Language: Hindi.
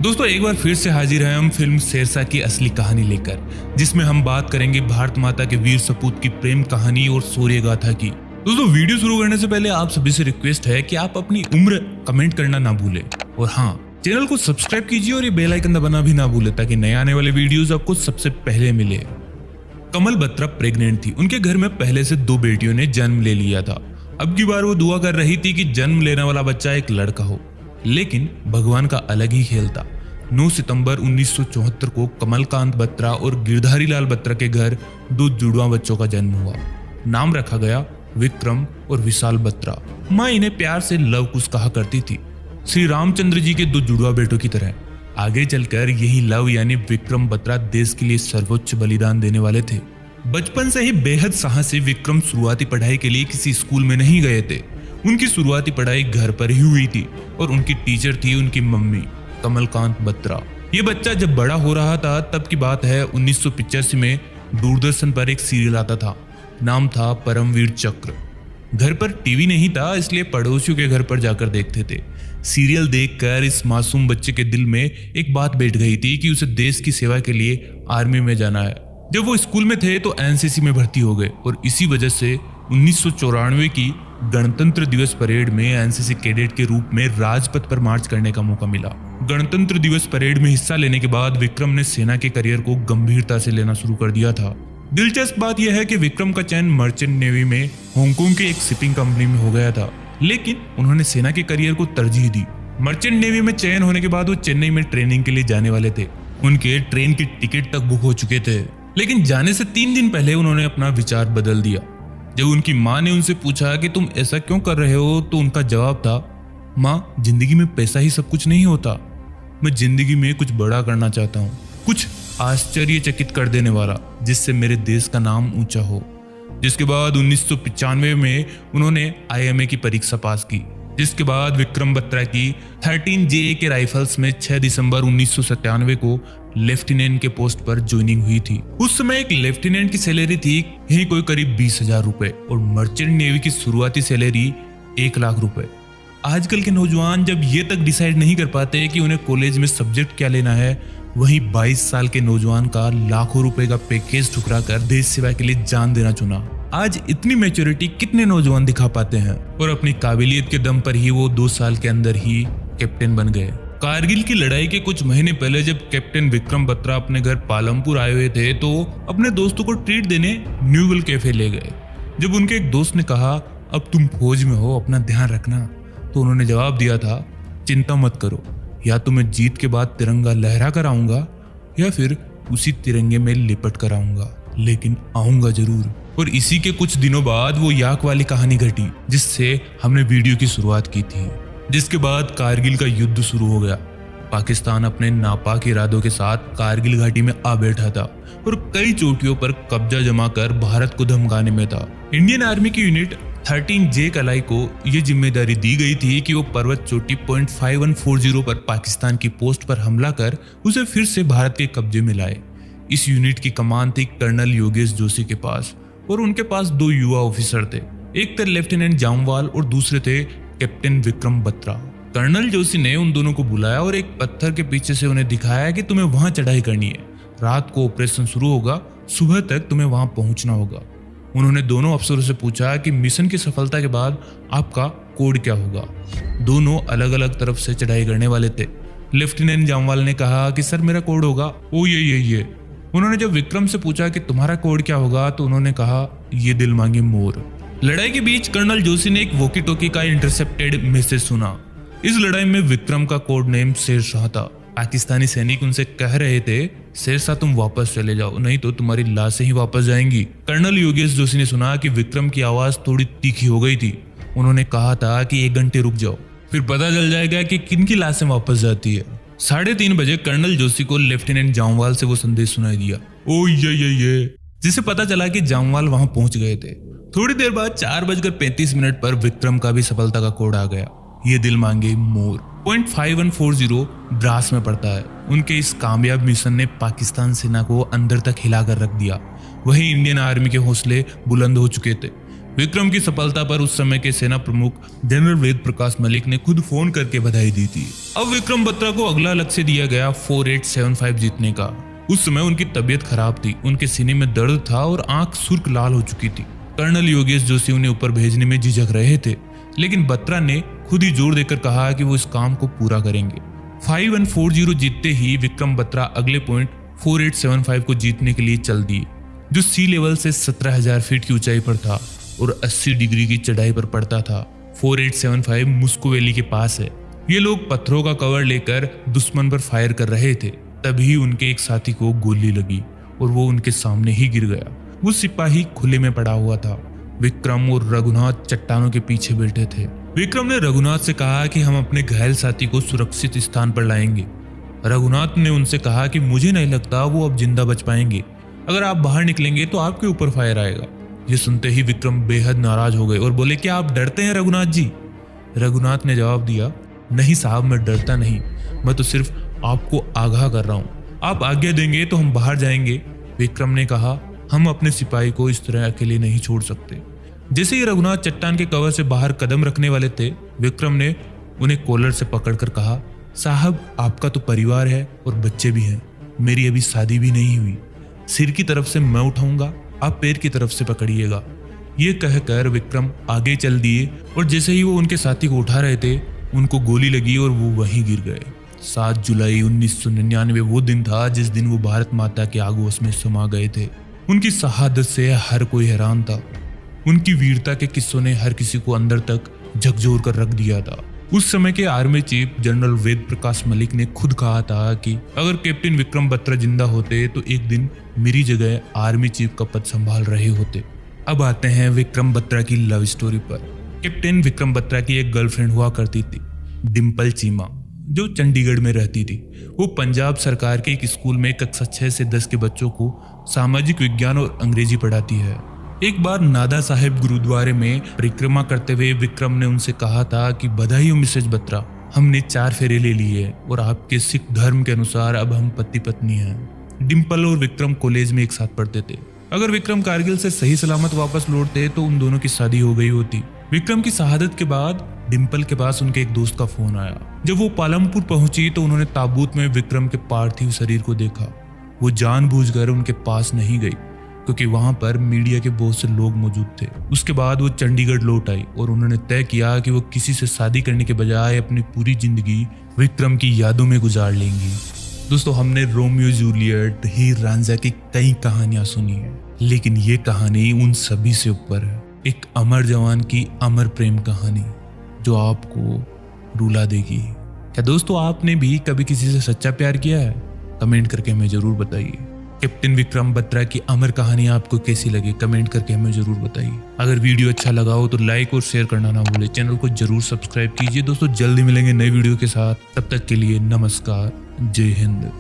दोस्तों एक बार फिर से हाजिर हैं हम फिल्म शेरशाह की असली कहानी लेकर, जिसमें हम बात करेंगे भारत माता के वीर सपूत की प्रेम कहानी और शौर्य गाथा की। दोस्तों वीडियो शुरू करने से पहले आप सभी से रिक्वेस्ट है कि आप अपनी उम्र कमेंट करना ना भूलें और हाँ, चैनल को सब्सक्राइब कीजिए और ये बेल आइकन दबाना भी ना भूलें ताकि नए आने वाले वीडियोस आपको सबसे पहले मिले। कमल बत्रा प्रेग्नेंट थी। उनके घर में पहले से 2 बेटियों ने जन्म ले लिया था। अब की बार वो दुआ कर रही थी कि जन्म लेने वाला बच्चा एक लड़का हो, लेकिन भगवान का अलग ही खेल था। 9 सितंबर 1974 को कमलकांत बत्रा और गिरधारी लाल बत्रा के घर 2 जुड़वा बच्चों का जन्म हुआ। नाम रखा गया विक्रम और विशाल बत्रा। माँ इन्हें प्यार से लव कुश कहा करती थी, श्री रामचंद्र जी के 2 जुड़वा बेटों की तरह। आगे चलकर यही लव यानी विक्रम बत्रा देश के लिए सर्वोच्च बलिदान देने वाले थे। बचपन से ही बेहद साहसी विक्रम शुरुआती पढ़ाई के लिए किसी स्कूल में नहीं गए थे। उनकी शुरुआती पढ़ाई घर पर ही हुई थी और उनकी टीचर थी उनकी मम्मी कमलकांत बत्रा। ये बच्चा जब बड़ा हो रहा था तब की बात है। 1985 में दूरदर्शन पर एक सीरियल आता था, नाम था परमवीर चक्र। घर पर टीवी नहीं था, इसलिए पड़ोसियों के घर पर जाकर देखते थे। सीरियल देखकर इस मासूम बच्चे के दिल में एक बात बैठ गई थी कि उसे देश की सेवा के लिए आर्मी में जाना है। जब वो स्कूल में थे तो एनसीसी में भर्ती हो गए और इसी वजह से 1994 की गणतंत्र दिवस परेड में एनसीसी कैडेट के रूप में राजपथ पर मार्च करने का मौका मिला। गणतंत्र दिवस परेड में हिस्सा लेने के बाद विक्रम ने सेना के करियर को गंभीरता से लेना शुरू कर दिया था। दिलचस्प बात यह है कि विक्रम का चयन मर्चेंट नेवी में हांगकांग के एक शिपिंग कंपनी में हो गया था, लेकिन उन्होंने सेना के करियर को तरजीह दी। मर्चेंट नेवी में चयन होने के बाद वो चेन्नई में ट्रेनिंग के लिए जाने वाले थे। उनके ट्रेन की टिकट तक बुक हो चुके थे, लेकिन जाने से 3 दिन पहले उन्होंने अपना विचार बदल दिया। जब उनकी माँ ने उनसे पूछा कि तुम ऐसा क्यों कर रहे हो, तो उनका जवाब था, माँ जिंदगी में पैसा ही सब कुछ नहीं होता, मैं जिंदगी में कुछ बड़ा करना चाहता हूँ, कुछ आश्चर्यचकित कर देने वाला, जिससे मेरे देश का नाम ऊंचा हो। जिसके बाद 1995 में उन्होंने आईएमए की परीक्षा पास की, जिसके बाद विक्रम बत्रा की 13 JA के राइफल्स में 6 दिसंबर 1997 को लेफ्टिनेंट के पोस्ट पर ज्वाइनिंग हुई थी। उस समय एक लेफ्टिनेंट की सैलरी थी यही कोई करीब 20,000 रुपए और मर्चेंट नेवी की शुरुआती सैलरी 1 लाख रुपए। आजकल के नौजवान जब ये तक डिसाइड नहीं कर पाते कि उन्हें कॉलेज में सब्जेक्ट क्या लेना है, वहीं 22 साल के नौजवान का लाखों रुपए का पैकेज ठुकरा कर देश सेवा के लिए जान देना चुना। आज इतनी मैच्योरिटी कितने नौजवान दिखा पाते हैं और अपनी काबिलियत के दम पर ही वो 2 साल के अंदर ही कैप्टन बन गए। कारगिल की लड़ाई के कुछ महीने पहले जब कैप्टन विक्रम बत्रा अपने घर पालमपुर आए हुए थे तो अपने दोस्तों को ट्रीट देने न्यूवेल कैफे ले गए। जब उनके एक दोस्त ने कहा, अब तुम फौज में हो, अपना ध्यान रखना, तो उन्होंने जवाब दिया था, चिंता मत करो, या तो मैं जीत के बाद तिरंगा लहरा कर आऊंगा या फिर उसी तिरंगे में लिपट कर आऊंगा, लेकिन आऊंगा जरूर। और इसी के कुछ दिनों बाद वो याक वाली कहानी घटी जिससे हमने वीडियो की शुरुआत की थी। जिसके बाद कारगिल का युद्ध शुरू हो गया। पाकिस्तान अपने नापाक इरादों के साथ कारगिल घाटी में आ बैठा था और कई चोटियों पर कब्जा जमा कर भारत को धमकाने में था। इंडियन आर्मी की यूनिट 13 J कलाई को यह जिम्मेदारी दी गई थी कि वो पर्वत चोटी 5140 पर पाकिस्तान की पोस्ट पर हमला कर उसे फिर से भारत के कब्जे में लाए। इस यूनिट की कमान थी कर्नल योगेश जोशी के पास और उनके पास 2 युवा ऑफिसर थे, एक थे लेफ्टिनेंट जामवाल और दूसरे थे कैप्टन विक्रम बत्रा। कर्नल जोशी ने उन दोनों को बुलाया और एक पत्थर के पीछे से उन्हें दिखाया कि तुम्हें वहां चढ़ाई करनी है, रात को ऑपरेशन शुरू होगा, सुबह तक तुम्हें वहां पहुंचना होगा। उन्होंने दोनों अफसरों से पूछा कि मिशन की सफलता के बाद आपका कोड क्या होगा। दोनों अलग अलग तरफ से चढ़ाई करने वाले थे। लेफ्टिनेंट जामवाल ने कहा कि सर मेरा कोड होगा ओ ये। उन्होंने जब विक्रम से पूछा कि तुम्हारा कोड क्या होगा तो उन्होंने कहा ये दिल मांगे मोर। लड़ाई के बीच कर्नल जोशी ने एक वॉकी टॉकी का इंटरसेप्टेड मैसेज सुना। इस लड़ाई में विक्रम का कोड नेम शेरशाह था। पाकिस्तानी सैनिक उनसे कह रहे थे, शेरशाह तुम वापस चले जाओ, नहीं तो तुम्हारी लाशें ही वापस जाएंगी। कर्नल योगेश जोशी ने सुना कि विक्रम की आवाज थोड़ी तीखी हो गई थी। उन्होंने कहा था कि 1 घंटे रुक जाओ, फिर पता चल जाएगा कि किनकी लाशें वापस जाती है। 3:30 बजे कर्नल जोशी को लेफ्टिनेंट जामवाल से वो संदेश सुनाई दिया, ओ ये, जिसे पता चला कि जामवाल वहां पहुंच गए थे। थोड़ी देर बाद 4:35 पर विक्रम का भी सफलता का कोड आ गया, ये दिल मांगे मोर। 5140 द्रास में पड़ता है। उनके इस कामयाब मिशन ने पाकिस्तान सेना को अंदर तक हिलाकर रख दिया। वहीं इंडियन आर्मी के हौसले बुलंद हो चुके थे। विक्रम की सफलता पर उस समय के सेना प्रमुख जनरल वेद प्रकाश मलिक ने खुद फोन करके बधाई दी थी। अब विक्रम बत्रा को अगला लक्ष्य दिया गया 4875 जीतने का। उस समय उनकी तबीयत खराब थी, उनके सीने में दर्द था और आंख सुर्ख लाल हो चुकी थी। कर्नल योगेश जोशी उन्हें ऊपर भेजने में झिझक रहे थे, लेकिन बत्रा ने खुद ही जोर देकर कहा कि वो इस काम को पूरा करेंगे। 5140 जीतते ही विक्रम बत्रा अगले पॉइंट 4875 को जीतने के लिए चल दिए, जो सी लेवल से 17,000 फीट की ऊंचाई पर था और 80 डिग्री की चढ़ाई पर पड़ता था। 4875 मुस्को वैली के पास है। ये लोग पत्थरों का कवर लेकर दुश्मन पर फायर कर रहे थे, तभी उनके एक साथी को गोली लगी और वो उनके सामने ही गिर गया। वो सिपाही खुले में पड़ा हुआ था। विक्रम और रघुनाथ चट्टानों के पीछे बैठे थे। विक्रम ने रघुनाथ से कहा कि हम अपने घायल साथी को सुरक्षित स्थान पर लाएंगे। रघुनाथ ने उनसे कहा कि मुझे नहीं लगता वो अब जिंदा बच पाएंगे, अगर आप बाहर निकलेंगे तो आपके ऊपर फायर आएगा। ये सुनते ही विक्रम बेहद नाराज हो गए और बोले, क्या आप डरते हैं रघुनाथ जी? रघुनाथ ने जवाब दिया, नहीं साहब, मैं डरता नहीं, मैं तो सिर्फ आपको आगाह कर रहा हूँ। आप आज्ञा देंगे तो हम बाहर जाएंगे। विक्रम ने कहा, हम अपने सिपाही को इस तरह अकेले नहीं छोड़ सकते। जैसे ही रघुनाथ चट्टान के कवर से बाहर कदम रखने वाले थे, विक्रम ने उन्हें कॉलर से पकड़कर कहा, साहब आपका तो परिवार है और बच्चे भी हैं, मेरी अभी शादी भी नहीं हुई। सिर की तरफ से मैं उठाऊंगा, आप पैर की तरफ से पकड़िएगा। ये कहकर विक्रम आगे चल दिए और जैसे ही वो उनके साथी को उठा रहे थे, उनको गोली लगी और वो वहीं गिर गए। 7 जुलाई 1999 वो दिन था जिस दिन वो भारत माता के आगोश में समा गए थे। उनकी शहादत से हर कोई हैरान था। उनकी वीरता के किस्सों ने हर किसी को अंदर तक झकझोर कर रख दिया था। उस समय के army chief general Ved Prakash Malik ने खुद कहा था कि अगर कैप्टन विक्रम बत्रा जिंदा होते तो एक दिन मेरी जगह आर्मी चीफ का पद संभाल रहे होते। अब आते हैं विक्रम बत्रा की लव स्टोरी पर। कैप्टन विक्रम बत्रा की एक गर्लफ्रेंड हुआ करती थी, डिम्पल चीमा, जो चंडीगढ़ में रहती थी। वो पंजाब सरकार के एक स्कूल में कक्षा 6 से 10 के बच्चों को सामाजिक विज्ञान और अंग्रेजी पढ़ाती है। एक बार नादा साहेब गुरुद्वारे में परिक्रमा करते हुए विक्रम ने उनसे कहा था कि बधाई हो मिसेज बत्रा, हमने 4 फेरे ले लिए और आपके सिख धर्म के अनुसार अब हम पति पत्नी हैं। डिम्पल और विक्रम कॉलेज में एक साथ पढ़ते थे। अगर विक्रम कारगिल से सही सलामत वापस लौटते तो उन दोनों की शादी हो गई होती। विक्रम की शहादत के बाद डिम्पल के पास उनके एक दोस्त का फोन आया। जब वो पालमपुर पहुंची तो उन्होंने ताबूत में विक्रम के पार्थिव शरीर को देखा। वो जानबूझकर उनके पास नहीं गई क्योंकि वहां पर मीडिया के बहुत से लोग मौजूद थे। उसके बाद वो चंडीगढ़ लौट आई और उन्होंने तय किया कि वो किसी से शादी करने के बजाय अपनी पूरी जिंदगी विक्रम की यादों में गुजार लेंगी। दोस्तों, हमने रोमियो जूलियट, हीर रांझा की कई कहानियां सुनी है, लेकिन ये कहानी उन सभी से ऊपर है। एक अमर जवान की अमर प्रेम कहानी जो आपको रुला देगी। क्या दोस्तों आपने भी कभी किसी से सच्चा प्यार किया है? कमेंट करके हमें जरूर बताइए। कैप्टन विक्रम बत्रा की अमर कहानी आपको कैसी लगी? कमेंट करके हमें जरूर बताइए। अगर वीडियो अच्छा लगा हो तो लाइक और शेयर करना ना भूले। चैनल को जरूर सब्सक्राइब कीजिए। दोस्तों जल्दी मिलेंगे नई वीडियो के साथ, तब तक के लिए नमस्कार, जय हिंद।